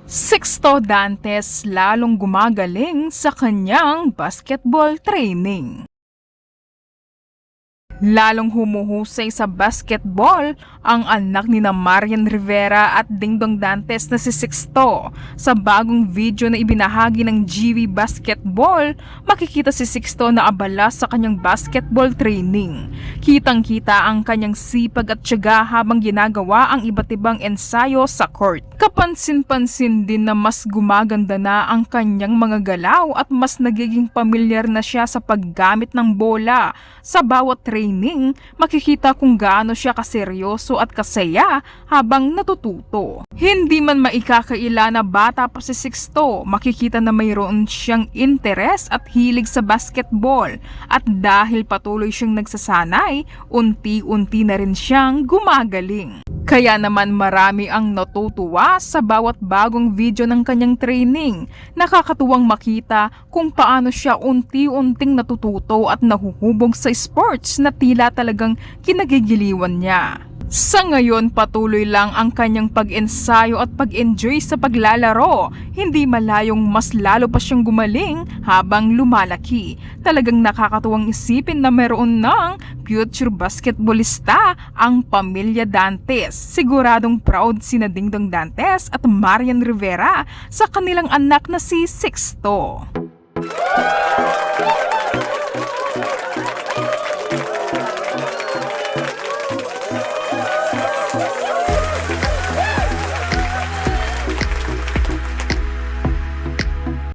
Sixto Dantes lalong gumagaling sa kanyang basketball training. Lalong humuhusay sa basketball ang anak ni Marian Rivera at Dingdong Dantes na si Sixto. Sa bagong video na ibinahagi ng GV Basketball, makikita si Sixto na abala sa kanyang basketball training. Kitang-kita ang kanyang sipag at tiyaga habang ginagawa ang iba't ibang ensayo sa court. Kapansin-pansin din na mas gumaganda na ang kanyang mga galaw at mas nagiging pamilyar na siya sa paggamit ng bola. Sa bawat training, makikita kung gaano siya kaseryoso at kasaya habang natututo. Hindi man maikakaila na bata pa si Sixto, makikita na mayroon siyang interes at hilig sa basketball. At dahil patuloy siyang nagsasanay, unti-unti na rin siyang gumagaling. Kaya naman marami ang natutuwa sa bawat bagong video ng kanyang training. Nakakatuwang makita kung paano siya unti-unting natututo at nahuhubog sa sports na tila talagang kinagigiliwan niya. Sa ngayon, patuloy lang ang kanyang pag-ensayo at pag-enjoy sa paglalaro. Hindi malayong mas lalo pa siyang gumaling habang lumalaki. Talagang nakakatuwang isipin na meron ng future basketballista ang pamilya Dantes. Siguradong proud sina Dingdong Dantes at Marian Rivera sa kanilang anak na si Sixto.